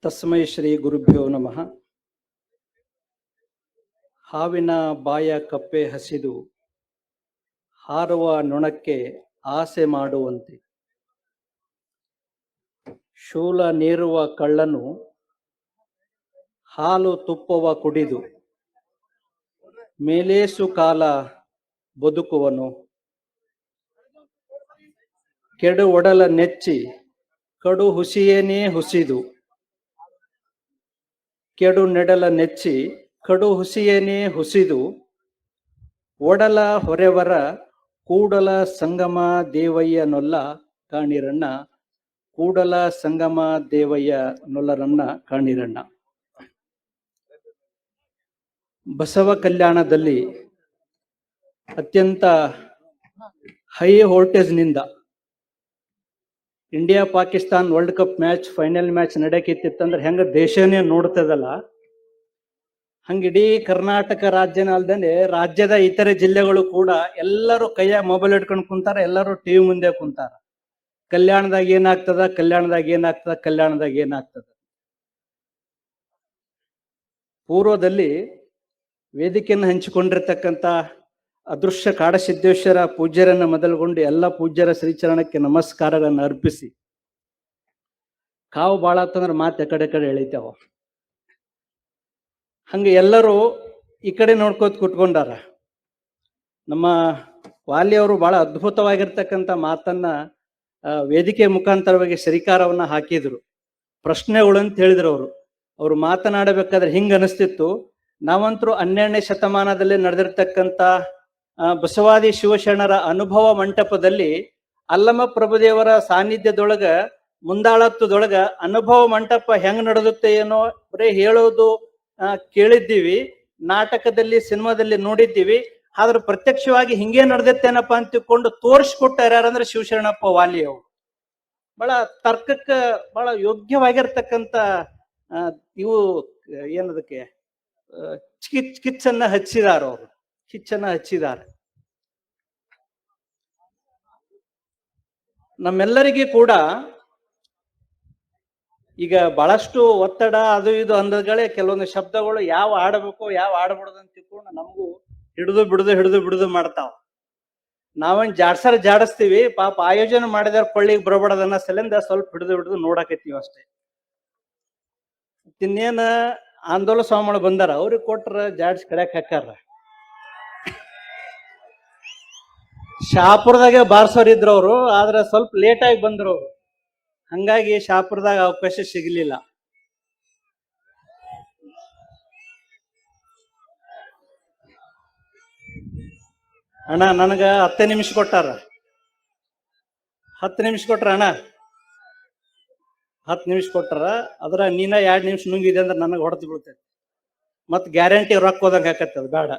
ತಸ್ಮೈ ಶ್ರೀ ಗುರುಭ್ಯೋ ನಮಃ. ಹಾವಿನ ಬಾಯ ಕಪ್ಪೆ ಹಸಿದು ಹಾರುವ ನೊಣಕ್ಕೆ ಆಸೆ ಮಾಡುವಂತೆ, ಶೂಲ ನೇರುವ ಕಳ್ಳನು ಹಾಲು ತುಪ್ಪವ ಕುಡಿದು ಮೇಲೇಸು ಕಾಲ ಬದುಕುವನು. ಕೆಡು ಒಡಲ ನೆಚ್ಚಿ ಕಡು ಹುಸಿಯೇನೇ ಹುಸಿದು, ಕೆಡು ನೆಡಲ ನೆಚ್ಚಿ ಕಡು ಹುಸಿಯೇನೇ ಹುಸಿದು, ಒಡಲ ಹೊರೆವರ ಕೂಡಲ ಸಂಗಮ ದೇವಯ್ಯ ನೊಲ್ಲ ಕಾಣಿರಣ್ಣ, ಕೂಡಲ ಸಂಗಮ ದೇವಯ್ಯ ನೊಲ್ಲರನ್ನ ಕಾಣಿರಣ್ಣ. ಬಸವ ಕಲ್ಯಾಣದಲ್ಲಿ ಅತ್ಯಂತ ಹೈ ವೋಲ್ಟೇಜ್ನಿಂದ India Pakistan world cup match final match ನಡೆಯಕಿತ್ತಂದ್ರೆ ಹೆಂಗ ದೇಶನೇ ನೋಡ್ತದಲ್ಲ, ಹಂಗಿಡೀ ಕರ್ನಾಟಕ ರಾಜ್ಯನ ಅಲ್ದೇನೆ ರಾಜ್ಯದ ಇತರೆ ಜಿಲ್ಲೆಗಳು ಕೂಡ ಎಲ್ಲರೂ ಕೈಯಾಗ ಮೊಬೈಲ್ ಇಟ್ಕೊಂಡು ಕುಂತಾರ, ಎಲ್ಲರೂ ಟಿವಿ ಮುಂದೆ ಕುಂತಾರ. ಕಲ್ಯಾಣದಾಗ ಏನಾಗ್ತದ, ಕಲ್ಯಾಣದಾಗ ಏನಾಗ್ತದ, ಕಲ್ಯಾಣದಾಗ ಏನಾಗ್ತದ. ಪೂರ್ವದಲ್ಲಿ ವೇದಿಕೆಯನ್ನು ಹಂಚಿಕೊಂಡಿರ್ತಕ್ಕಂಥ ಅದೃಶ್ಯ ಕಾಡಸಿದ್ದೇಶ್ವರ ಪೂಜ್ಯರನ್ನ ಮೊದಲುಗೊಂಡು ಎಲ್ಲ ಪೂಜ್ಯರ ಶ್ರೀಚರಣಕ್ಕೆ ನಮಸ್ಕಾರಗಳನ್ನು ಅರ್ಪಿಸಿ, ಕಾವು ಭಾಳ ಆತಂದ್ರೆ ಮಾತು ಕಡೆ ಎಳಿತಾವ. ಹಂಗೆ ಎಲ್ಲರೂ ಈ ಕಡೆ ನೋಡ್ಕೋತ ಕುತ್ಕೊಂಡಾರ. ನಮ್ಮ ವಾಲಿಯವರು ಬಹಳ ಅದ್ಭುತವಾಗಿರ್ತಕ್ಕಂಥ ಮಾತನ್ನ ವೇದಿಕೆ ಮುಖಾಂತರವಾಗಿ ಶ್ರೀಕಾರವನ್ನ ಹಾಕಿದ್ರು. ಪ್ರಶ್ನೆಗಳು ಅಂತ ಹೇಳಿದ್ರು. ಅವರು ಮಾತನಾಡಬೇಕಾದ್ರೆ ಹಿಂಗ ಅನಿಸ್ತಿತ್ತು, ನಾವಂತರೂ 12ನೇ ಶತಮಾನದಲ್ಲಿ ನಡೆದಿರ್ತಕ್ಕಂಥ ಬಸವಾದಿ ಶಿವಶರಣರ ಅನುಭವ ಮಂಟಪದಲ್ಲಿ ಅಲ್ಲಮ ಪ್ರಭುದೇವರ ಸಾನ್ನಿಧ್ಯದೊಳಗ ಮುಂದಾಳತ್ವದೊಳಗ ಅನುಭವ ಮಂಟಪ ಹೆಂಗ್ ನಡೆದುತ್ತೆ ಏನೋ ಬರೀ ಹೇಳೋದು ಕೇಳಿದ್ದೀವಿ, ನಾಟಕದಲ್ಲಿ ಸಿನಿಮಾದಲ್ಲಿ ನೋಡಿದ್ದೀವಿ. ಆದ್ರೆ ಪ್ರತ್ಯಕ್ಷವಾಗಿ ಹಿಂಗೇ ನಡೆದತ್ತೇನಪ್ಪ ಅಂತ ತಿಳ್ಕೊಂಡು ತೋರಿಸ್ಕೊಟ್ಟಾರ ಯಾರಂದ್ರೆ ಶಿವಶರಣಪ್ಪ ವಾಲಿ ಅವರು. ಬಹಳ ತರ್ಕಕ್ಕ ಬಹಳ ಯೋಗ್ಯವಾಗಿರ್ತಕ್ಕಂಥ ಇವು ಏನದಕ್ಕೆ ಕಿಚ್ಚನ್ನ ಹಚ್ಚಿದಾರ, ಅವರು ಕಿಚ್ಚನ್ನ ಹಚ್ಚಿದ್ದಾರೆ. ನಮ್ಮೆಲ್ಲರಿಗೂ ಕೂಡ ಈಗ ಬಹಳಷ್ಟು ಒತ್ತಡ ಅದು ಇದು ಅಂದಗಳೇ ಕೆಲವೊಂದು ಶಬ್ದಗಳು ಯಾವ ಆಡಬೇಕು ಯಾವ ಆಡಬಾರ್ದು ಅಂತ ತಿಳ್ಕೊಂಡು ನಮಗೂ ಹಿಡಿದು ಬಿಡುದು ಮಾಡ್ತಾವ. ನಾವೇನ್ ಜಾಡಿಸ್ತೀವಿ, ಪಾಪ ಆಯೋಜನೆ ಮಾಡಿದಾರ ಕೊಳ್ಳಿಗೆ ಬರಬಾರ್ದನ್ನ ಸಲಿಂದ ಸ್ವಲ್ಪ ಹಿಡಿದು ನೋಡಾಕತ್ತೀವಿ ಅಷ್ಟೇ. ಇನ್ನೇನ ಆಂದೋಲನ ಸ್ವಾಮಿಗಳು ಬಂದಾರ, ಅವ್ರಿಗೆ ಕೊಟ್ರ ಜಾಡ್ಸ್ ಕಡ್ಯಾಕ್ ಹಾಕಾರ. ಶಾಪುರದಾಗೆ ಬಾರ್ಸೋರ್ ಇದ್ರು ಅವರು, ಆದ್ರೆ ಸ್ವಲ್ಪ ಲೇಟ್ ಆಗಿ ಬಂದ್ರು ಅವರು, ಹಂಗಾಗಿ ಶಾಪುರದಾಗ ಅವಕಾಶ ಸಿಗ್ಲಿಲ್ಲ. ಅಣ್ಣ ನನಗ 10 ನಿಮಿಷ ಕೊಟ್ಟಾರ, 10 ನಿಮಿಷ ಕೊಟ್ರ ಅಣ್ಣ, 10 ನಿಮಿಷ ಕೊಟ್ಟಾರ. ಅದ್ರ ನೀನ 2 ನಿಮಿಷ ನುಂಗಿದೆ ಅಂದ್ರೆ ನನಗೆ ಹೊಡೆದು ಬೀಳ್ತೈತಿ, ಮತ್ ಗ್ಯಾರಂಟಿ ರೊಕ್ಕ ಹೋದಂಗ ಹಾಕತ್ತದ ಬೇಡ.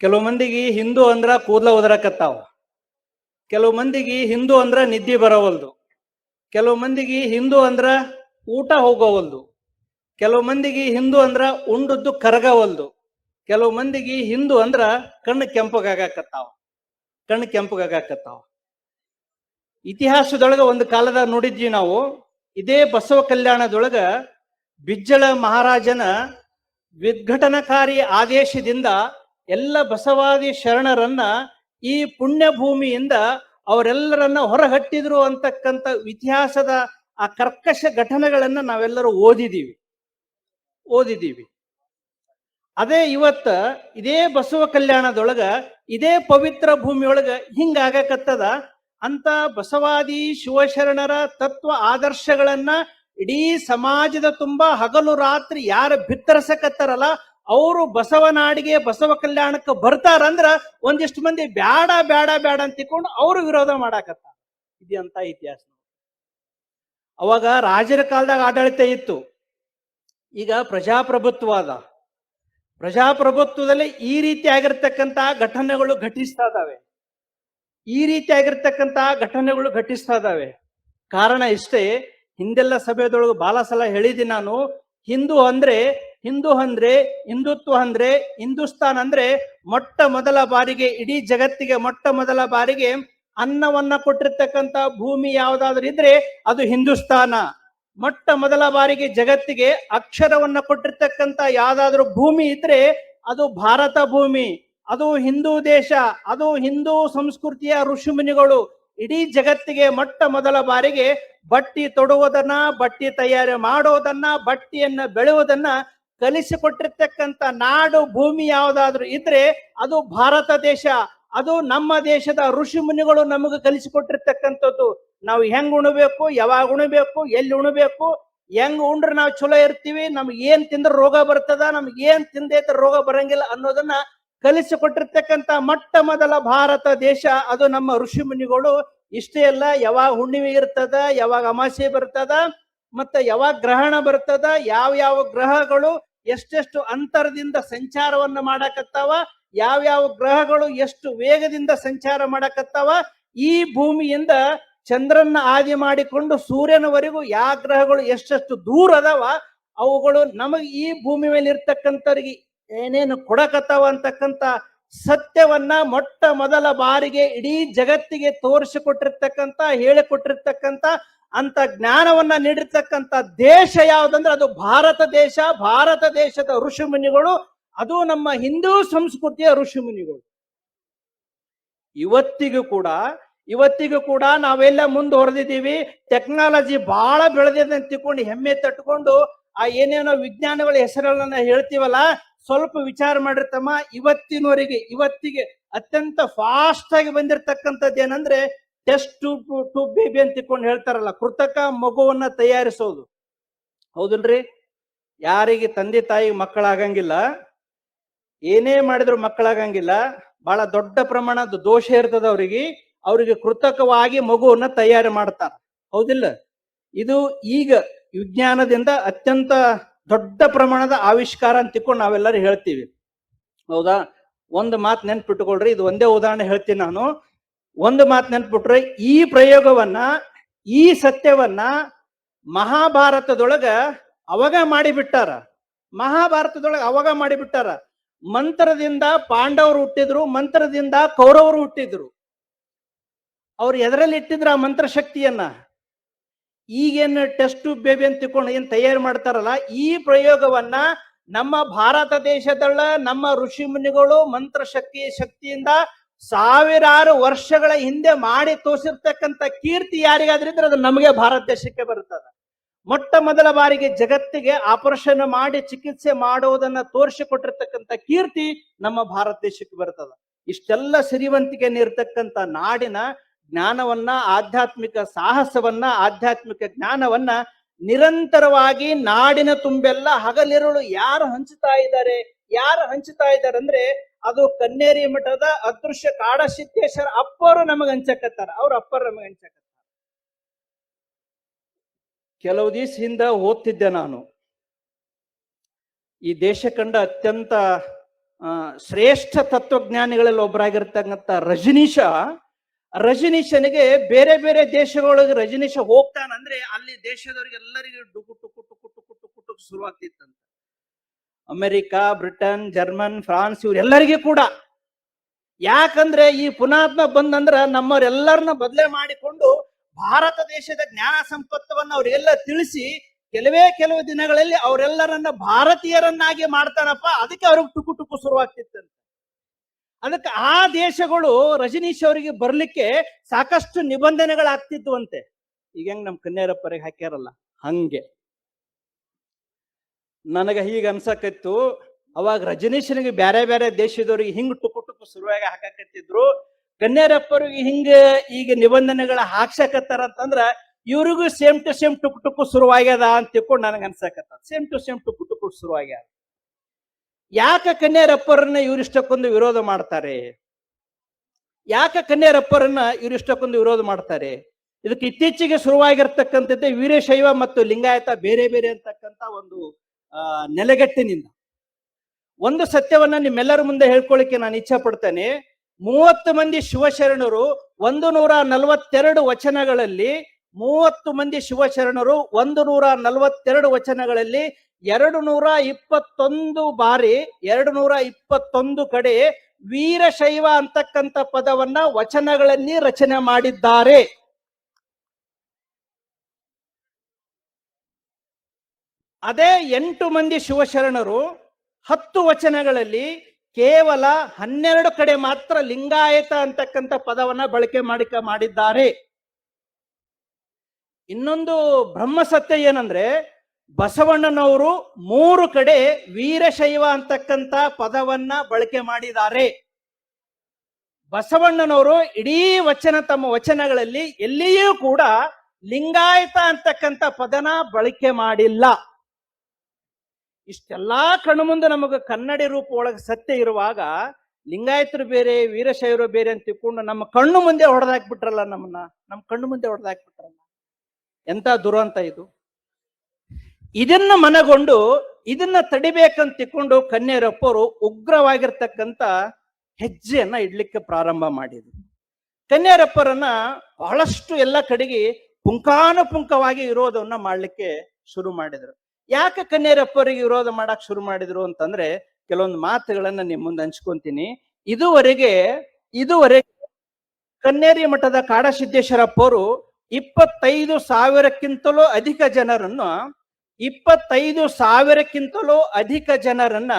ಕೆಲವು ಮಂದಿಗೆ ಹಿಂದೂ ಅಂದ್ರ ಕೂದಲ ಉದರಕತ್ತಾವ, ಕೆಲವು ಮಂದಿಗೆ ಹಿಂದೂ ಅಂದ್ರ ನಿದ್ದೆ ಬರೋವಲ್ದು, ಕೆಲವು ಮಂದಿಗೆ ಹಿಂದೂ ಅಂದ್ರ ಊಟ ಹೋಗೋವಲ್ದು, ಕೆಲವು ಮಂದಿಗೆ ಹಿಂದೂ ಅಂದ್ರ ಉಂಡದ್ದು ಕರಗವಲ್ದು, ಕೆಲವು ಮಂದಿಗೆ ಹಿಂದೂ ಅಂದ್ರ ಕಣ್ಣು ಕೆಂಪಗಾಗಕತ್ತಾವ. ಇತಿಹಾಸದೊಳಗ ಒಂದು ಕಾಲದಾಗ ನೋಡಿದ್ವಿ ನಾವು, ಇದೇ ಬಸವ ಕಲ್ಯಾಣದೊಳಗ ಬಿಜ್ಜಳ ಮಹಾರಾಜನ ವಿಘಟನಕಾರಿ ಆದೇಶದಿಂದ ಎಲ್ಲ ಬಸವಾದಿ ಶರಣರನ್ನ ಈ ಪುಣ್ಯ ಭೂಮಿಯಿಂದ ಅವರೆಲ್ಲರನ್ನ ಹೊರಹಟ್ಟಿದ್ರು ಅಂತಕ್ಕಂಥ ಇತಿಹಾಸದ ಆ ಕರ್ಕಶ ಘಟನೆಗಳನ್ನ ನಾವೆಲ್ಲರೂ ಓದಿದೀವಿ. ಅದೇ ಇವತ್ತ ಇದೇ ಬಸವ ಕಲ್ಯಾಣದೊಳಗ ಇದೇ ಪವಿತ್ರ ಭೂಮಿಯೊಳಗ ಹಿಂಗಾಗಕತ್ತದ ಅಂತ ಬಸವಾದಿ ಶಿವಶರಣರ ತತ್ವ ಆದರ್ಶಗಳನ್ನ ಇಡೀ ಸಮಾಜದ ತುಂಬಾ ಹಗಲು ರಾತ್ರಿ ಯಾರು ಬಿತ್ತರಿಸಕತ್ತಾರಲ್ಲ, ಅವರು ಬಸವನಾಡಿಗೆ ಬಸವ ಕಲ್ಯಾಣಕ್ಕೆ ಬರ್ತಾರಂದ್ರ ಒಂದಿಷ್ಟು ಮಂದಿ ಬ್ಯಾಡ ಅಂತ ತಿಳ್ಕೊಂಡು ಅವರು ವಿರೋಧ ಮಾಡಾಕತ್ತಾರ. ಇದಂತ ಇತಿಹಾಸ. ಅವಾಗ ರಾಜರ ಕಾಲದಾಗ ಆಡಳಿತ ಇತ್ತು, ಈಗ ಪ್ರಜಾಪ್ರಭುತ್ವದಲ್ಲಿ ಈ ರೀತಿ ಆಗಿರ್ತಕ್ಕಂಥ ಘಟನೆಗಳು ಘಟಿಸ್ತಾ ಇದಾವೆ. ಕಾರಣ ಇಷ್ಟೇ, ಹಿಂದೆಲ್ಲ ಸಭೆದೊಳಗೆ ಬಹಳ ಸಲ ಹೇಳಿದ್ದೀನಿ ನಾನು, ಹಿಂದುತ್ವ ಅಂದ್ರೆ ಹಿಂದೂಸ್ತಾನ್ ಅಂದ್ರೆ ಮೊಟ್ಟ ಮೊದಲ ಬಾರಿಗೆ ಇಡೀ ಜಗತ್ತಿಗೆ ಅನ್ನವನ್ನ ಕೊಟ್ಟಿರ್ತಕ್ಕಂಥ ಭೂಮಿ ಯಾವ್ದಾದ್ರು ಇದ್ರೆ ಅದು ಹಿಂದೂಸ್ತಾನ. ಮೊಟ್ಟ ಮೊದಲ ಬಾರಿಗೆ ಜಗತ್ತಿಗೆ ಅಕ್ಷರವನ್ನ ಕೊಟ್ಟಿರ್ತಕ್ಕಂಥ ಯಾವ್ದಾದ್ರು ಭೂಮಿ ಇದ್ರೆ ಅದು ಭಾರತ ಭೂಮಿ. ಅದು ಹಿಂದೂ ದೇಶ, ಅದು ಹಿಂದೂ ಸಂಸ್ಕೃತಿಯ ಋಷಿಮುನಿಗಳು ಇಡೀ ಜಗತ್ತಿಗೆ ಮೊಟ್ಟ ಮೊದಲ ಬಾರಿಗೆ ಬಟ್ಟಿ ತೊಡುವುದನ್ನ, ಬಟ್ಟಿ ತಯಾರಿ ಮಾಡೋದನ್ನ, ಬಟ್ಟಿಯನ್ನ ಬೆಳೆಯುವುದನ್ನ ಕಲಿಸಿಕೊಟ್ಟಿರ್ತಕ್ಕಂಥ ನಾಡು ಭೂಮಿ ಯಾವ್ದಾದ್ರು ಇದ್ರೆ ಅದು ಭಾರತ ದೇಶ. ಅದು ನಮ್ಮ ದೇಶದ ಋಷಿ ಮುನಿಗಳು ನಮಗೆ ಕಲಿಸಿಕೊಟ್ಟಿರ್ತಕ್ಕಂಥದ್ದು. ನಾವು ಹೆಂಗ್ ಉಣಬೇಕು, ಯಾವಾಗ ಉಣಬೇಕು, ಎಲ್ಲಿ ಉಣಬೇಕು, ಹೆಂಗ್ ಉಂಡ್ರೆ ನಾವು ಚಲೋ ಇರ್ತೀವಿ, ನಮ್ಗೆ ಏನ್ ತಿಂದ್ರೆ ರೋಗ ಬರ್ತದ, ನಮ್ಗೆ ಏನ್ ತಿಂದೈತೆ ರೋಗ ಬರಂಗಿಲ್ಲ ಅನ್ನೋದನ್ನ ಕಲಿಸಿಕೊಟ್ಟಿರ್ತಕ್ಕಂಥ ಮೊಟ್ಟ ಮೊದಲ ಭಾರತ ದೇಶ ಅದು ನಮ್ಮ ಋಷಿ ಮುನಿಗಳು. ಇಷ್ಟೇ ಅಲ್ಲ, ಯಾವಾಗ ಹುಣ್ಣಿಮೆ ಇರ್ತದ, ಯಾವಾಗ ಅಮಾಸೆ ಬರ್ತದ, ಮತ್ತೆ ಯಾವಾಗ ಗ್ರಹಣ ಬರ್ತದ, ಯಾವ ಯಾವ ಗ್ರಹಗಳು ಎಷ್ಟೆಷ್ಟು ಅಂತರದಿಂದ ಸಂಚಾರವನ್ನ ಮಾಡಕತ್ತಾವ, ಯಾವ್ಯಾವ ಗ್ರಹಗಳು ಎಷ್ಟು ವೇಗದಿಂದ ಸಂಚಾರ ಮಾಡಕತ್ತಾವ, ಈ ಭೂಮಿಯಿಂದ ಚಂದ್ರನ ಆದಿ ಮಾಡಿಕೊಂಡು ಸೂರ್ಯನವರೆಗೂ ಯಾವ ಗ್ರಹಗಳು ಎಷ್ಟೆಷ್ಟು ದೂರ ಅದಾವ, ಅವುಗಳು ನಮಗೆ ಈ ಭೂಮಿ ಮೇಲೆ ಇರ್ತಕ್ಕಂಥವ್ರಿಗೆ ಏನೇನು ಕೊಡಕತ್ತಾವ ಅಂತಕ್ಕಂಥ ಸತ್ಯವನ್ನ ಮೊಟ್ಟ ಮೊದಲ ಬಾರಿಗೆ ಇಡೀ ಜಗತ್ತಿಗೆ ತೋರಿಸಿಕೊಟ್ಟಿರ್ತಕ್ಕಂಥ, ಹೇಳಿಕೊಟ್ಟಿರ್ತಕ್ಕಂಥ ಅಂತ ಜ್ಞಾನವನ್ನ ನೀಡಿರ್ತಕ್ಕಂಥ ದೇಶ ಯಾವ್ದಂದ್ರೆ ಅದು ಭಾರತ ದೇಶ. ಭಾರತ ದೇಶದ ಋಷಿ ಮುನಿಗಳು, ಅದು ನಮ್ಮ ಹಿಂದೂ ಸಂಸ್ಕೃತಿಯ ಋಷಿ ಮುನಿಗಳು. ಇವತ್ತಿಗೂ ಕೂಡ ನಾವೆಲ್ಲ ಮುಂದುವರೆದಿದ್ದೀವಿ. ಟೆಕ್ನಾಲಜಿ ಬಹಳ ಬೆಳೆದಿದೆ ಅಂತ ತಿಳ್ಕೊಂಡು ಹೆಮ್ಮೆ ತಟ್ಕೊಂಡು ಆ ಏನೇನೋ ವಿಜ್ಞಾನಗಳ ಹೆಸರುಗಳನ್ನ ಹೇಳ್ತೀವಲ್ಲ, ಸ್ವಲ್ಪ ವಿಚಾರ ಮಾಡಿರ್ತಮ್ಮ. ಇವತ್ತಿಗೆ ಅತ್ಯಂತ ಫಾಸ್ಟ್ ಆಗಿ ಬಂದಿರತಕ್ಕಂಥದ್ದು ಏನಂದ್ರೆ ಟೆಸ್ಟ್ ಟ್ಯೂಬ್ ಬೇಬಿ ಅಂತ ತಿಳ್ಕೊಂಡು ಹೇಳ್ತಾರಲ್ಲ, ಕೃತಕ ಮಗುವನ್ನ ತಯಾರಿಸೋದು. ಹೌದಿಲ್ರಿ? ಯಾರಿಗೆ ತಂದೆ ತಾಯಿ ಮಕ್ಕಳಾಗಂಗಿಲ್ಲ, ಏನೇ ಮಾಡಿದ್ರು ಮಕ್ಕಳಾಗಂಗಿಲ್ಲ, ಬಹಳ ದೊಡ್ಡ ಪ್ರಮಾಣದ ದೋಷ ಇರ್ತದ ಅವ್ರಿಗೆ ಕೃತಕವಾಗಿ ಮಗುವನ್ನ ತಯಾರಿ ಮಾಡ್ತಾರ. ಹೌದಿಲ್ಲ? ಇದು ಈಗ ವಿಜ್ಞಾನದಿಂದ ಅತ್ಯಂತ ದೊಡ್ಡ ಪ್ರಮಾಣದ ಆವಿಷ್ಕಾರ ಅಂತ ತಿಳ್ಕೊಂಡು ನಾವೆಲ್ಲರೂ ಹೇಳ್ತೀವಿ. ಹೌದಾ? ಒಂದು ಮಾತು ನೆನ್ಪಿಟ್ಕೊಳ್ರಿ, ಇದು ಒಂದೇ ಉದಾಹರಣೆ ಹೇಳ್ತೀನಿ ನಾನು. ಒಂದು ಮಾತು ನೆನ್ಪಿಟ್ರೆ, ಈ ಪ್ರಯೋಗವನ್ನ, ಈ ಸತ್ಯವನ್ನ ಮಹಾಭಾರತದೊಳಗ ಅವಾಗ ಮಾಡಿಬಿಟ್ಟಾರ. ಮಂತ್ರದಿಂದ ಪಾಂಡವರು ಹುಟ್ಟಿದ್ರು, ಮಂತ್ರದಿಂದ ಕೌರವರು ಹುಟ್ಟಿದ್ರು. ಅವ್ರು ಎದರಲ್ಲಿ ಇಟ್ಟಿದ್ರು ಆ ಮಂತ್ರ ಶಕ್ತಿಯನ್ನ? ಈಗೇನು ಟೆಸ್ಟ್ ಟ್ಯೂಬ್ ಬೇಬಿ ಅಂತ ತಿಳ್ಕೊಂಡು ಏನ್ ತಯಾರು ಮಾಡ್ತಾರಲ್ಲ, ಈ ಪ್ರಯೋಗವನ್ನ ನಮ್ಮ ಭಾರತ ದೇಶದಲ್ಲ ನಮ್ಮ ಋಷಿ ಮುನಿಗಳು ಮಂತ್ರ ಶಕ್ತಿಯಿಂದ ಸಾವಿರಾರು ವರ್ಷಗಳ ಹಿಂದೆ ಮಾಡಿ ತೋರಿಸಿರ್ತಕ್ಕಂಥ ಕೀರ್ತಿ ಯಾರಿಗಾದ್ರಿದ್ರೆ ಅದು ನಮಗೆ ಭಾರತ ದೇಶಕ್ಕೆ ಬರ್ತದ. ಮೊಟ್ಟ ಮೊದಲ ಬಾರಿಗೆ ಜಗತ್ತಿಗೆ ಆಪರೇಷನ್ ಮಾಡಿ ಚಿಕಿತ್ಸೆ ಮಾಡುವುದನ್ನ ತೋರಿಸಿಕೊಟ್ಟಿರ್ತಕ್ಕಂಥ ಕೀರ್ತಿ ನಮ್ಮ ಭಾರತ ದೇಶಕ್ಕೆ ಬರ್ತದ. ಇಷ್ಟೆಲ್ಲ ಸಿರಿವಂತಿಕೆ ಇರ್ತಕ್ಕಂಥ ನಾಡಿನ ಜ್ಞಾನವನ್ನ, ಆಧ್ಯಾತ್ಮಿಕ ಸಾಹಸವನ್ನ, ಆಧ್ಯಾತ್ಮಿಕ ಜ್ಞಾನವನ್ನ ನಿರಂತರವಾಗಿ ನಾಡಿನ ತುಂಬೆಲ್ಲ ಹಗಲಿರುಳು ಯಾರು ಹಂಚುತ್ತಾ ಇದ್ದಾರೆ ಅಂದ್ರೆ ಅದು ಕನ್ನೇರಿ ಮಠದ ಅದೃಶ್ಯ ಕಾಡಸಿದ್ದೇಶ್ವರ ಅಪ್ಪರು ನಮಗೆ ಹಂಚಕತ್ತಾರ. ಕೆಲವು ದಿವಸ ಹಿಂದ ಓದ್ತಿದ್ದೆ ನಾನು, ಈ ದೇಶ ಕಂಡ ಅತ್ಯಂತ ಶ್ರೇಷ್ಠ ತತ್ವಜ್ಞಾನಿಗಳಲ್ಲಿ ಒಬ್ಬರಾಗಿರ್ತಕ್ಕಂಥ ರಜನೀಶನಿಗೆ ಬೇರೆ ಬೇರೆ ದೇಶಗಳಿಗೆ ರಜನೀಶ ಹೋಗ್ತಾನಂದ್ರೆ ಅಲ್ಲಿ ದೇಶದವ್ರಿಗೆಲ್ಲರಿಗೂ ಟುಕು ಶುರುವಾಗ್ತಿತ್ತಂತ. ಅಮೆರಿಕಾ, ಬ್ರಿಟನ್, ಜರ್ಮನ್, ಫ್ರಾನ್ಸ್ ಇವರೆಲ್ಲರಿಗೂ ಕೂಡ. ಯಾಕಂದ್ರೆ ಈ ಪುನಾತ್ಮ ಬಂದಂದ್ರ ನಮ್ಮವರೆಲ್ಲರನ್ನ ಬದಲೇ ಮಾಡಿಕೊಂಡು ಭಾರತ ದೇಶದ ಜ್ಞಾನ ಸಂಪತ್ತವನ್ನ ಅವರಿಗೆಲ್ಲ ತಿಳಿಸಿ ಕೆಲವು ದಿನಗಳಲ್ಲಿ ಅವರೆಲ್ಲರನ್ನ ಭಾರತೀಯರನ್ನಾಗಿ ಮಾಡ್ತಾನಪ್ಪ. ಅದಕ್ಕೆ ಅವ್ರಿಗೆ ಟುಕು ಶುರುವಾಗ್ತಿತ್ತಂತೆ. ಅದಕ್ಕೆ ಆ ದೇಶಗಳು ರಜನೀಶ್ ಅವರಿಗೆ ಬರ್ಲಿಕ್ಕೆ ಸಾಕಷ್ಟು ನಿಬಂಧನೆಗಳಾಗ್ತಿದ್ವಂತೆ. ಈಗ ಹೆಂಗ್ ನಮ್ ಕನ್ಯಾರಪ್ಪರಿಗೆ ಹಾಕ್ಯಾರಲ್ಲ ಹಂಗೆ ನನಗ ಹೀಗ ಅನ್ಸಕತ್ತು. ಅವಾಗ ರಜನೀಶನಿಗೆ ಬೇರೆ ಬೇರೆ ದೇಶದವ್ರಿಗೆ ಹಿಂಗ್ ಟುಕು ಶುರುವಾಗಿ ಹಾಕಕತ್ತಿದ್ರು. ಕನ್ಯಾರಪ್ಪರಿಗೆ ಹಿಂಗ ಈಗ ನಿಬಂಧನೆಗಳ ಹಾಕ್ಸಕತ್ತಾರ ಅಂತಂದ್ರ ಇವ್ರಿಗೂ ಸೇಮ್ ಟು ಸೇಮ್ ಟುಕು ಶುರುವಾಗ್ಯದ ಅಂತ ತಿಳ್ಕೊಂಡು ನನಗೆ ಅನ್ಸಕತ್ತ. ಸೇಮ್ ಟು ಸೇಮ್ ಟುಕು ಶುರುವಾಗ್ಯದ. ಯಾಕೆ ಕನ್ಯಾರಪ್ಪರನ್ನ ಇವ್ರಿಷ್ಟಕ್ಕೊಂದು ವಿರೋಧ ಮಾಡ್ತಾರೆ? ಇದಕ್ಕೆ ಇತ್ತೀಚೆಗೆ ಶುರುವಾಗಿರ್ತಕ್ಕಂಥದ್ದೇ ವೀರಶೈವ ಮತ್ತು ಲಿಂಗಾಯತ ಬೇರೆ ಬೇರೆ ಅಂತಕ್ಕಂಥ ಒಂದು ನೆಲೆಗಟ್ಟಿನಿಂದ. ಒಂದು ಸತ್ಯವನ್ನ ನಿಮ್ಮೆಲ್ಲರ ಮುಂದೆ ಹೇಳ್ಕೊಳ್ಳಿಕ್ಕೆ ನಾನು ಇಚ್ಛೆ ಪಡ್ತೇನೆ. 30 ಮಂದಿ ಶಿವಶರಣರು 142 ವಚನಗಳಲ್ಲಿ 30 ಮಂದಿ ಶಿವಶರಣರು 142 ವಚನಗಳಲ್ಲಿ 221 ಬಾರಿ 221 ಕಡೆ ವೀರಶೈವ ಅಂತಕ್ಕಂಥ ಪದವನ್ನ ವಚನಗಳಲ್ಲಿ ರಚನೆ ಮಾಡಿದ್ದಾರೆ. ಅದೇ 8 ಮಂದಿ ಶಿವಶರಣರು 10 ವಚನಗಳಲ್ಲಿ ಕೇವಲ 12 ಕಡೆ ಮಾತ್ರ ಲಿಂಗಾಯತ ಅಂತಕ್ಕಂಥ ಪದವನ್ನ ಬಳಕೆ ಮಾಡಿದ್ದಾರೆ. ಇನ್ನೊಂದು ಬ್ರಹ್ಮಸತ್ಯ ಏನಂದ್ರೆ, ಬಸವಣ್ಣನವರು 3 ಕಡೆ ವೀರಶೈವ ಅಂತಕ್ಕಂಥ ಪದವನ್ನ ಬಳಕೆ ಮಾಡಿದ್ದಾರೆ. ಬಸವಣ್ಣನವರು ಇಡೀ ತಮ್ಮ ವಚನಗಳಲ್ಲಿ ಎಲ್ಲಿಯೂ ಕೂಡ ಲಿಂಗಾಯತ ಅಂತಕ್ಕಂಥ ಪದನ ಬಳಕೆ ಮಾಡಿಲ್ಲ. ಇಷ್ಟೆಲ್ಲಾ ಕಣ್ಮುಂದೆ ನಮಗೆ ಕನ್ನಡಿ ರೂಪ ಒಳಗೆ ಸತ್ಯ ಇರುವಾಗ ಲಿಂಗಾಯತರು ಬೇರೆ ವೀರಶೈವರು ಬೇರೆ ಅಂತ ತಿಳ್ಕೊಂಡು ನಮ್ಮ ಕಣ್ಣು ಮುಂದೆ ಹೊಡೆದಾಕ್ಬಿಟ್ರಲ್ಲ, ನಮ್ಮ ಕಣ್ಣು ಮುಂದೆ ಹೊಡೆದಾಕ್ಬಿಟ್ರಲ್ಲ. ಎಂತ ದುರಂತ ಇದು. ಇದನ್ನ ಮನಗೊಂಡು ಇದನ್ನ ತಡಿಬೇಕಂತ ತಿಳ್ಕೊಂಡು ಕನ್ಯರಪ್ಪರು ಉಗ್ರವಾಗಿರ್ತಕ್ಕಂಥ ಹೆಜ್ಜೆಯನ್ನ ಇಡ್ಲಿಕ್ಕೆ ಪ್ರಾರಂಭ ಮಾಡಿದ್ರು. ಕನ್ಯರಪ್ಪರನ್ನ ಬಹಳಷ್ಟು ಎಲ್ಲ ಕಡೆಗೆ ಪುಂಖಾನುಪುಂಖವಾಗಿ ವಿರೋಧವನ್ನ ಮಾಡ್ಲಿಕ್ಕೆ ಶುರು ಮಾಡಿದ್ರು. ಯಾಕೆ ಕನ್ಯರಪ್ಪರಿಗೆ ವಿರೋಧ ಮಾಡಕ್ ಶುರು ಮಾಡಿದ್ರು ಅಂತಂದ್ರೆ, ಕೆಲವೊಂದು ಮಾತುಗಳನ್ನ ನಿಮ್ಮ ಮುಂದೆ ಹಂಚ್ಕೊಂತೀನಿ. ಇದುವರೆಗೆ ಕನ್ನೇರಿ ಮಠದ ಕಾಡಸಿದ್ದೇಶ್ವರಪ್ಪರು 25,000ಕ್ಕಿಂತಲೂ ಅಧಿಕ ಜನರನ್ನ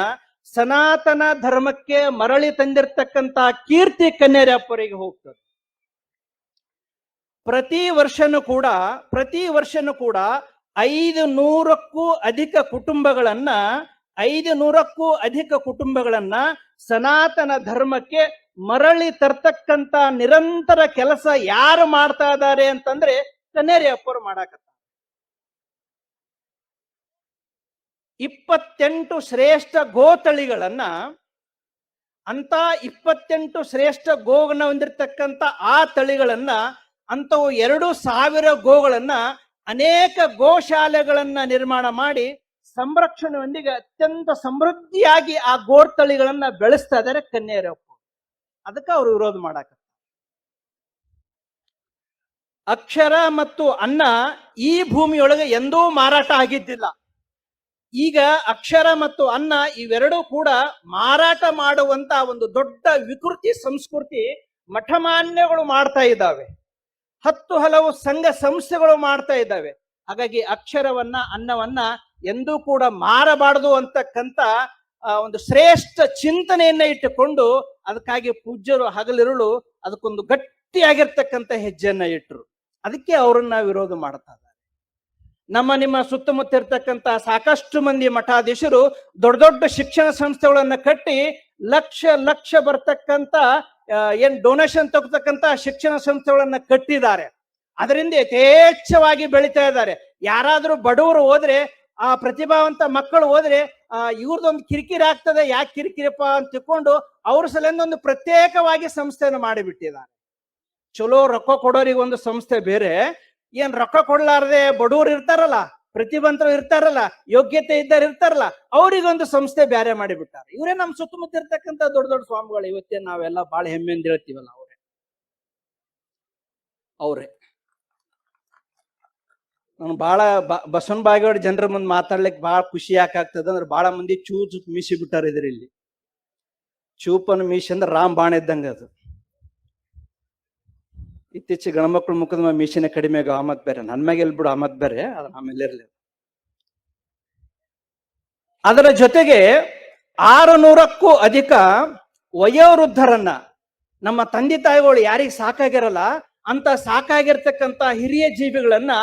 ಸನಾತನ ಧರ್ಮಕ್ಕೆ ಮರಳಿ ತಂದಿರತಕ್ಕಂತ ಕೀರ್ತಿ ಕನ್ನೇರಪ್ಪರಿಗೆ ಹೋಗ್ತದೆ. ಪ್ರತಿ ವರ್ಷನೂ ಕೂಡ 500ಕ್ಕೂ ಅಧಿಕ ಕುಟುಂಬಗಳನ್ನ ಸನಾತನ ಧರ್ಮಕ್ಕೆ ಮರಳಿ ತರ್ತಕ್ಕಂತ ನಿರಂತರ ಕೆಲಸ ಯಾರು ಮಾಡ್ತಾ ಇದ್ದಾರೆ ಅಂತಂದ್ರೆ ಕನ್ನೇರಿ ಅಪ್ಪರು ಮಾಡಾಕತ್ತ. 28 ಶ್ರೇಷ್ಠ ಗೋತಳಿಗಳನ್ನ, ಅಂತ 28 ಶ್ರೇಷ್ಠ ಗೋಗಳನ್ನ ಹೊಂದಿರತಕ್ಕಂತ ಆ ತಳಿಗಳನ್ನ, ಅಂತವು 2,000 ಗೋಗಳನ್ನ ಅನೇಕ ಗೋಶಾಲೆಗಳನ್ನ ನಿರ್ಮಾಣ ಮಾಡಿ ಸಂರಕ್ಷಣೆಯೊಂದಿಗೆ ಅತ್ಯಂತ ಸಮೃದ್ಧಿಯಾಗಿ ಆ ಗೋತಳಿಗಳನ್ನ ಬೆಳೆಸ್ತಾ ಇದ್ದಾರೆ ಕನ್ಯರಪ್ಪ. ಅದಕ್ಕೆ ಅವರು ವಿರೋಧ ಮಾಡಾಕ. ಅಕ್ಷರ ಮತ್ತು ಅನ್ನ ಈ ಭೂಮಿಯೊಳಗೆ ಎಂದೂ ಮಾರಾಟ ಆಗಿದ್ದಿಲ್ಲ. ಈಗ ಅಕ್ಷರ ಮತ್ತು ಅನ್ನ ಇವೆರಡೂ ಕೂಡ ಮಾರಾಟ ಮಾಡುವಂತ ಒಂದು ದೊಡ್ಡ ವಿಕೃತಿ ಸಂಸ್ಕೃತಿ ಮಠಮಾನ್ಯಗಳು ಮಾಡ್ತಾ ಇದ್ದಾವೆ. ಹಲವು ಸಂಘ ಸಂಸ್ಥೆಗಳು ಮಾಡ್ತಾ ಇದ್ದಾವೆ. ಹಾಗಾಗಿ ಅಕ್ಷರವನ್ನ ಅನ್ನವನ್ನ ಎಂದೂ ಕೂಡ ಮಾರಬಾರದು ಅಂತಕ್ಕಂಥ ಒಂದು ಶ್ರೇಷ್ಠ ಚಿಂತನೆಯನ್ನ ಇಟ್ಟುಕೊಂಡು ಅದಕ್ಕಾಗಿ ಪೂಜ್ಯರು ಹಗಲಿರುಳು ಅದಕ್ಕೊಂದು ಗಟ್ಟಿಯಾಗಿರ್ತಕ್ಕಂಥ ಹೆಜ್ಜೆಯನ್ನ ಇಟ್ಟರು. ಅದಕ್ಕೆ ಅವರನ್ನ ವಿರೋಧ ಮಾಡ್ತಾ ಇದ್ದಾರೆ. ನಿಮ್ಮ ಸುತ್ತಮುತ್ತ ಇರ್ತಕ್ಕಂಥ ಸಾಕಷ್ಟು ಮಂದಿ ಮಠಾಧೀಶರು ದೊಡ್ಡ ದೊಡ್ಡ ಶಿಕ್ಷಣ ಸಂಸ್ಥೆಗಳನ್ನ ಕಟ್ಟಿ ಲಕ್ಷ ಬರ್ತಕ್ಕಂಥ ಏನ್ ಡೊನೇಷನ್ ತಗೋತಕ್ಕಂತ ಶಿಕ್ಷಣ ಸಂಸ್ಥೆಗಳನ್ನ ಕಟ್ಟಿದ್ದಾರೆ. ಅದರಿಂದ ಯಥೇಚ್ಛವಾಗಿ ಬೆಳಿತಾ ಇದ್ದಾರೆ. ಯಾರಾದ್ರೂ ಬಡವರು ಹೋದ್ರೆ, ಆ ಪ್ರತಿಭಾವಂತ ಮಕ್ಕಳು ಹೋದ್ರೆ ಇವ್ರದೊಂದು ಕಿರಿಕಿರಿ ಆಗ್ತದೆ, ಯಾಕೆ ಕಿರಿಕಿರಿಪ್ಪ ಅಂತ ತಿಳ್ಕೊಂಡು ಅವ್ರ ಸಲಿಂದ ಒಂದು ಪ್ರತ್ಯೇಕವಾಗಿ ಸಂಸ್ಥೆಯನ್ನು ಮಾಡಿಬಿಟ್ಟಿದ್ದಾರೆ. ಚಲೋ ರೊಕ್ಕ ಕೊಡೋರಿಗೆ ಒಂದು ಸಂಸ್ಥೆ ಬೇರೆ, ಏನ್ ರೊಕ್ಕ ಕೊಡ್ಲಾರ್ದೆ ಬಡವರು ಇರ್ತಾರಲ್ಲ, ಪ್ರತಿಭಾವಂತರು ಇರ್ತಾರಲ್ಲ, ಯೋಗ್ಯತೆ ಇದ್ದಾರೆ ಇರ್ತಾರಲ್ಲ, ಅವರಿಗೊಂದು ಸಂಸ್ಥೆ ಬೇರೆ ಮಾಡಿಬಿಟ್ಟಾರೆ. ಇವರೇ ನಮ್ಮ ಸುತ್ತಮುತ್ತ ಇರ್ತಕ್ಕಂಥ ದೊಡ್ಡ ದೊಡ್ಡ ಸ್ವಾಮಿಗಳು. ಇವತ್ತೇ ನಾವೆಲ್ಲ ಬಹಳ ಹೆಮ್ಮೆಯಿಂದ ಹೇಳ್ತೀವಲ್ಲ, ಅವರೇ. ನಾನು ಬಹಳ ಬಸವನ ಬಾಗೇವಾಡಿ ಜನರ ಮುಂದೆ ಮಾತಾಡ್ಲಿಕ್ಕೆ ಬಹಳ ಖುಷಿ ಯಾಕಾಗ್ತದೆ ಅಂದ್ರೆ, ಬಹಳ ಮಂದಿ ಚೂಚು ಮೀಸಿ ಬಿಟ್ಟಾರ ಇದ್ರಿ. ಇಲ್ಲಿ ಚೂಪನ ಮೀಸಿ ಅಂದ್ರೆ ರಾಮ್ ಬಾಣ ಇದ್ದಂಗ ಅದು. ಇತ್ತೀಚೆಗೆ ಗಣಮಕ್ಳು ಮುಖದ ಮೀಸಿನ ಕಡಿಮೆ ಆಮದ್ ಬೇರೆ, ನನ್ ಮ್ಯಾಗ ಎಲ್ಬಿಡು ಆಮದ್ ಬೇರೆ, ಅದನ್ನ ಆಮೇಲೆ ಇರ್ಲಿ. ಅದರ ಜೊತೆಗೆ 600ಕ್ಕೂ ಅಧಿಕ ವಯೋವೃದ್ಧರನ್ನ, ನಮ್ಮ ತಂದೆ ತಾಯಿಗಳು ಯಾರಿಗೆ ಸಾಕಾಗಿರಲ್ಲ ಅಂತ ಸಾಕಾಗಿರ್ತಕ್ಕಂಥ ಹಿರಿಯ ಜೀವಿಗಳನ್ನ,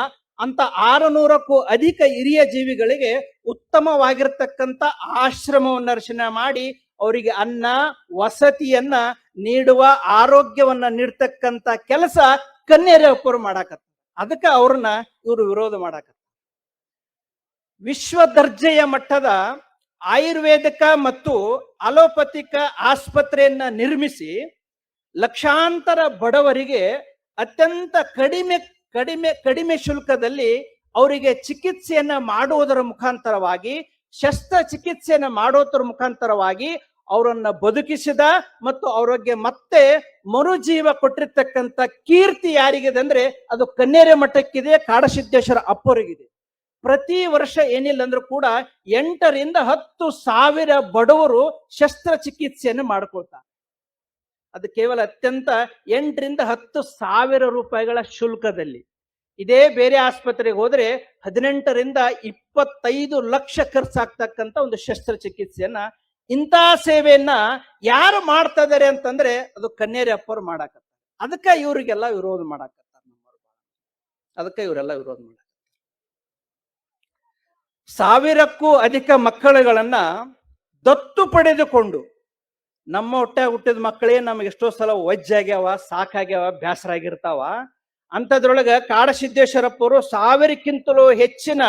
ಅಂತ 600ಕ್ಕೂ ಅಧಿಕ ಹಿರಿಯ ಜೀವಿಗಳಿಗೆ ಉತ್ತಮವಾಗಿರ್ತಕ್ಕಂಥ ಆಶ್ರಮವನ್ನ ರಚನೆ ಮಾಡಿ ಅವರಿಗೆ ಅನ್ನ ವಸತಿಯನ್ನ ನೀಡುವ, ಆರೋಗ್ಯವನ್ನ ನೀಡ್ತಕ್ಕಂಥ ಕೆಲಸ ಕನ್ಯರಪ್ಪರು ಮಾಡಾಕತ್ತ. ಅದಕ್ಕೆ ಅವ್ರನ್ನ ಇವರು ವಿರೋಧ ಮಾಡಾಕತ್ತ. ವಿಶ್ವ ದರ್ಜೆಯ ಮಟ್ಟದ ಆಯುರ್ವೇದಿಕ ಮತ್ತು ಅಲೋಪತಿಕ ಆಸ್ಪತ್ರೆಯನ್ನ ನಿರ್ಮಿಸಿ ಲಕ್ಷಾಂತರ ಬಡವರಿಗೆ ಅತ್ಯಂತ ಕಡಿಮೆ ಶುಲ್ಕದಲ್ಲಿ ಅವರಿಗೆ ಚಿಕಿತ್ಸೆಯನ್ನ ಮಾಡುವುದರ ಮುಖಾಂತರವಾಗಿ, ಶಸ್ತ್ರಚಿಕಿತ್ಸೆಯನ್ನ ಮಾಡೋದ್ರ ಮುಖಾಂತರವಾಗಿ ಅವರನ್ನ ಬದುಕಿಸಿದ ಮತ್ತು ಅವ್ರಿಗೆ ಮತ್ತೆ ಮರುಜೀವ ಕೊಟ್ಟಿರ್ತಕ್ಕಂಥ ಕೀರ್ತಿ ಯಾರಿಗಿದೆ ಅಂದ್ರೆ ಅದು ಕನ್ನೇರಿ ಮಠಕ್ಕಿದೆ, ಕಾಡಸಿದ್ದೇಶ್ವರ ಅಪ್ಪರಿಗಿದೆ. ಪ್ರತಿ ವರ್ಷ ಏನಿಲ್ಲ ಅಂದ್ರೂ ಕೂಡ 8ರಿಂದ 10 ಸಾವಿರ ಬಡವರು ಶಸ್ತ್ರಚಿಕಿತ್ಸೆಯನ್ನು ಮಾಡ್ಕೊಳ್ತಾರೆ. ಅದು ಕೇವಲ ಅತ್ಯಂತ 8ರಿಂದ 10 ಸಾವಿರ ರೂಪಾಯಿಗಳ ಶುಲ್ಕದಲ್ಲಿ. ಇದೇ ಬೇರೆ ಆಸ್ಪತ್ರೆಗೆ ಹೋದ್ರೆ 18ರಿಂದ 25 ಲಕ್ಷ ಖರ್ಚಾಗ್ತಕ್ಕಂಥ ಒಂದು ಶಸ್ತ್ರಚಿಕಿತ್ಸೆಯನ್ನ, ಇಂಥ ಸೇವೆಯನ್ನ ಯಾರು ಮಾಡ್ತಾ ಇದಾರೆ ಅಂತಂದ್ರೆ ಅದು ಕನ್ನೇರಿ ಅಪ್ಪರು ಮಾಡಾಕತ್ತಾರೆ. ಅದಕ್ಕೆ ಇವರಿಗೆಲ್ಲ ವಿರೋಧ ಮಾಡಾಕತ್ತಾರೆ. ಅದಕ್ಕೆ ಇವರೆಲ್ಲ ವಿರೋಧ ಮಾಡ, ಸಾವಿರಕ್ಕೂ ಅಧಿಕ ಮಕ್ಕಳುಗಳನ್ನ ದತ್ತು ಪಡೆದುಕೊಂಡು, ನಮ್ಮ ಹೊಟ್ಟೆ ಹುಟ್ಟಿದ ಮಕ್ಕಳೇ ನಮ್ಗೆ ಎಷ್ಟೋ ಸಲ ವಜ್ಜಾಗ್ಯಾವ, ಸಾಕಾಗ್ಯಾವ, ಬ್ಯಾಸರ ಆಗಿರ್ತಾವ. ಅಂತದ್ರೊಳಗ ಕಾಡಸಿದ್ದೇಶ್ವರಪ್ಪರು 1000ಕ್ಕಿಂತಲೂ ಹೆಚ್ಚಿನ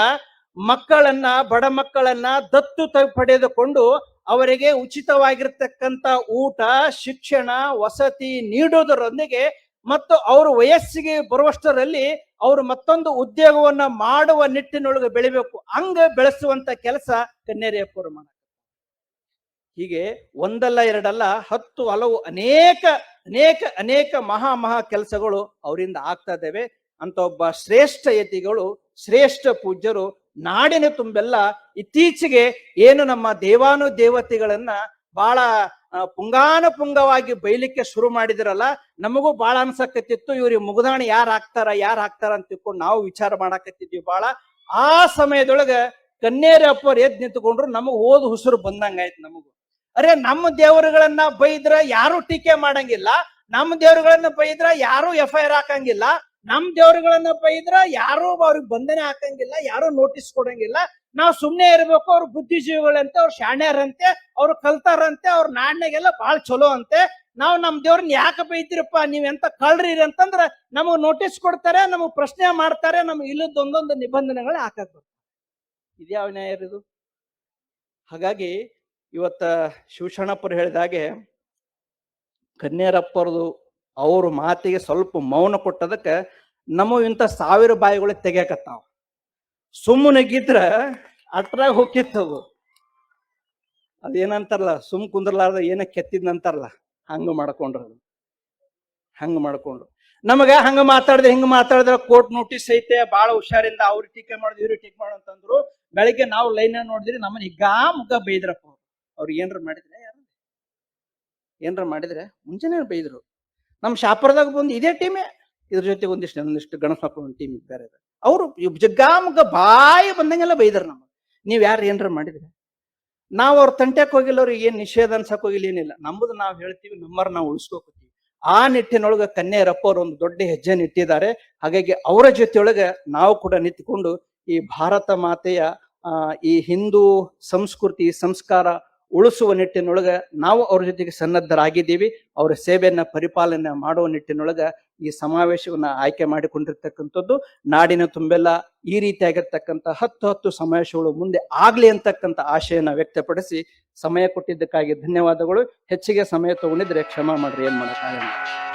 ಮಕ್ಕಳನ್ನ, ಬಡ ಮಕ್ಕಳನ್ನ ದತ್ತು ಪಡೆದುಕೊಂಡು ಅವರಿಗೆ ಉಚಿತವಾಗಿರ್ತಕ್ಕಂಥ ಊಟ, ಶಿಕ್ಷಣ, ವಸತಿ ನೀಡುವುದರೊಂದಿಗೆ ಮತ್ತು ಅವರು ವಯಸ್ಸಿಗೆ ಬರುವಷ್ಟರಲ್ಲಿ ಅವರು ಮತ್ತೊಂದು ಉದ್ಯೋಗವನ್ನ ಮಾಡುವ ನಿಟ್ಟಿನೊಳಗೆ ಬೆಳಿಬೇಕು, ಹಂಗ ಬೆಳೆಸುವಂತ ಕೆಲಸ ಕನ್ನೇರಿ ಅಪ್ಪರು ಮಾಡ. ಹೀಗೆ ಒಂದಲ್ಲ ಎರಡಲ್ಲ 10 ಹಲವು ಅನೇಕ ಅನೇಕ ಅನೇಕ ಮಹಾ ಕೆಲಸಗಳು ಅವರಿಂದ ಆಗ್ತಾ ಇದ್ದೇವೆ ಅಂತ ಒಬ್ಬ ಶ್ರೇಷ್ಠ ಯತಿಗಳು, ಶ್ರೇಷ್ಠ ಪೂಜ್ಯರು ನಾಡಿನ ತುಂಬೆಲ್ಲ ಇತ್ತೀಚೆಗೆ ಏನು ನಮ್ಮ ದೇವಾನುದೇವತೆಗಳನ್ನ ಬಹಳ ಪುಂಗಾನುಪುಂಗವಾಗಿ ಬೈಲಿಕ್ಕೆ ಶುರು ಮಾಡಿದ್ರಲ್ಲ, ನಮಗೂ ಬಹಳ ಅನ್ಸಕತ್ತಿತ್ತು ಇವ್ರಿಗೆ ಮುಗ್ದಾಣಿ ಯಾರು ಹಾಕ್ತಾರ ಅಂತ ತಿಳ್ಕೊಂಡು ನಾವು ವಿಚಾರ ಮಾಡಾಕತ್ತಿದ್ವಿ ಬಹಳ. ಆ ಸಮಯದೊಳಗ ಕನ್ನೇರಿ ಅಪ್ಪರು ಎದ್ದು ನಿಂತ್ಕೊಂಡ್ರು, ನಮಗ್ ಓದ್ ಹುಸುರು ಬಂದಂಗಾಯ್ತು ನಮಗೂ. ಅರೆ, ನಮ್ಮ ದೇವರುಗಳನ್ನ ಬೈದ್ರ ಯಾರು ಟೀಕೆ ಮಾಡಂಗಿಲ್ಲ, ನಮ್ಮ ದೇವರುಗಳನ್ನ ಬೈದ್ರ ಯಾರು FIR ಹಾಕಂಗಿಲ್ಲ, ನಮ್ ದೇವರುಗಳನ್ನ ಬೈದ್ರ ಯಾರು ಅವ್ರಿಗೆ ಬಂಧನೆ ಹಾಕಂಗಿಲ್ಲ, ಯಾರು ನೋಟಿಸ್ ಕೊಡಂಗಿಲ್ಲ, ನಾವು ಸುಮ್ನೆ ಇರ್ಬೇಕು, ಅವ್ರು ಬುದ್ಧಿಜೀವಿಗಳಂತೆ, ಅವ್ರು ಶಾಣ್ಯರಂತೆ, ಅವ್ರು ಕಲ್ತಾರಂತೆ, ಅವ್ರ ನಾಡ್ನಾಗೆಲ್ಲ ಬಹಳ ಚಲೋ ಅಂತೆ, ನಾವು ನಮ್ ದೇವ್ರನ್ನ ಯಾಕೆ ಬೈತಿರಪ್ಪ, ನೀವೆಂತ ಕಳ್ರಿ ಅಂತಂದ್ರ ನಮಗ್ ನೋಟಿಸ್ ಕೊಡ್ತಾರೆ, ನಮಗ್ ಪ್ರಶ್ನೆ ಮಾಡ್ತಾರೆ, ನಮ್ಗೆ ಇಲ್ಲದೊಂದೊಂದು ನಿಬಂಧನೆಗಳು ಹಾಕಕ್ ಬರ್ತಾರೆ. ಇದ್ಯಾವ ನ್ಯಾಯ ಇದು? ಹಾಗಾಗಿ ಇವತ್ತ ಶಿವಶರಣಪ್ಪರು ಹೇಳಿದಾಗೆ ಕನ್ನೇರಪ್ಪರದು ಅವ್ರ ಮಾತಿಗೆ ಸ್ವಲ್ಪ ಮೌನ ಕೊಟ್ಟದಕ್ಕೆ ನಮ್ಮ ಇಂಥ 1000 ಬಾಯಿಗಳು ತೆಗಿಯಕತ್ತಾವ. ಸುಮ್ಮನೆಗಿದ್ರ ಅಟ್ರಾಗ ಹೋಗಿತ್ತದು, ಅದೇನಂತಾರಲ್ಲ, ಸುಮ್ ಕುಂದ್ರಲಾರ್ದ ಏನ ಕೆತ್ತಿದ್ನಂತಾರಲ್ಲ, ಹಂಗ ಮಾಡ್ಕೊಂಡ್ರು. ನಮಗ ಹಂಗ ಮಾತಾಡಿದ್ರೆ ಹಿಂಗ ಮಾತಾಡಿದ್ರೆ ಕೋರ್ಟ್ ನೋಟಿಸ್ ಐತೆ, ಬಹಳ ಹುಷಾರಿಂದ ಅವ್ರು ಟೀಕೆ ಮಾಡುದು ಇವ್ರು ಟೀಕೆ ಮಾಡು ಅಂತಂದ್ರು. ಬೆಳಿಗ್ಗೆ ನಾವು ಲೈನ್ ನೋಡಿದ್ರಿ ನಮ್ಮನ್ನ ಹಿಗ್ಗಾ ಮುಗ್ಗ ಬೈದ್ರಪ್ಪ. ಅವ್ರಿಗೆ ಏನ್ರ ಮಾಡಿದ್ರೆ ಮುಂಚೆನೆ ಬೈದ್ರು. ನಮ್ ಶಾಪುರದಾಗ ಬಂದು ಇದೇ ಟೀಮೇ, ಇದ್ರ ಜೊತೆಗೆ ಒಂದಿಷ್ಟು ಗಣಸ ಹಾಕೊಂಡು ಟೀಮ್ ಬೇರೆ ಅವರು ಜಗ್ಗಾಮುಗ ಬಾಯಿ ಬಂದಂಗೆಲ್ಲ ಬೈದ್ರ ನಮಗ್. ನೀವ್ ಯಾರು ಏನ್ರ ಮಾಡಿದ್ರೆ ನಾವ್ ಅವ್ರ ತಂಟ್ಯಾಕ್ ಹೋಗಿಲ್ಲ, ಅವ್ರಿಗೆ ಏನ್ ನಿಷೇಧ ಅನ್ಸಕ್ ಹೋಗಿಲ್ಲ, ಏನಿಲ್ಲ. ನಮ್ಮದು ನಾವ್ ಹೇಳ್ತೀವಿ, ನಮ್ಮರ್ ನಾವು ಉಳಿಸ್ಕೋತೀವಿ. ಆ ನಿಟ್ಟಿನೊಳಗ ಕನ್ನೇರಪ್ಪ ಅವ್ರು ಒಂದು ದೊಡ್ಡ ಹೆಜ್ಜೆ ನಿಟ್ಟಿದ್ದಾರೆ. ಹಾಗಾಗಿ ಅವರ ಜೊತೆಯೊಳಗೆ ನಾವು ಕೂಡ ನಿಂತುಕೊಂಡು ಈ ಭಾರತ ಮಾತೆಯ ಈ ಹಿಂದೂ ಸಂಸ್ಕೃತಿ ಸಂಸ್ಕಾರ ಉಳಿಸುವ ನಿಟ್ಟಿನೊಳಗ ನಾವು ಅವ್ರ ಜೊತೆಗೆ ಸನ್ನದ್ಧರಾಗಿದ್ದೀವಿ. ಅವರ ಸೇವೆಯನ್ನ ಪರಿಪಾಲನೆ ಮಾಡುವ ನಿಟ್ಟಿನೊಳಗ ಈ ಸಮಾವೇಶವನ್ನ ಆಯ್ಕೆ ಮಾಡಿಕೊಂಡಿರ್ತಕ್ಕಂಥದ್ದು. ನಾಡಿನ ತುಂಬೆಲ್ಲ ಈ ರೀತಿಯಾಗಿರ್ತಕ್ಕಂಥ 10 ಸಮಾವೇಶಗಳು ಮುಂದೆ ಆಗ್ಲಿ ಅಂತಕ್ಕಂಥ ಆಶಯನ ವ್ಯಕ್ತಪಡಿಸಿ ಸಮಯ ಕೊಟ್ಟಿದ್ದಕ್ಕಾಗಿ ಧನ್ಯವಾದಗಳು. ಹೆಚ್ಚಿಗೆ ಸಮಯ ತಗೊಂಡಿದ್ರೆ ಕ್ಷಮಾ ಮಾಡ್ರಿ, ಏನ್ ಮಾಡಕ್ಕಾಗಲ್ಲ.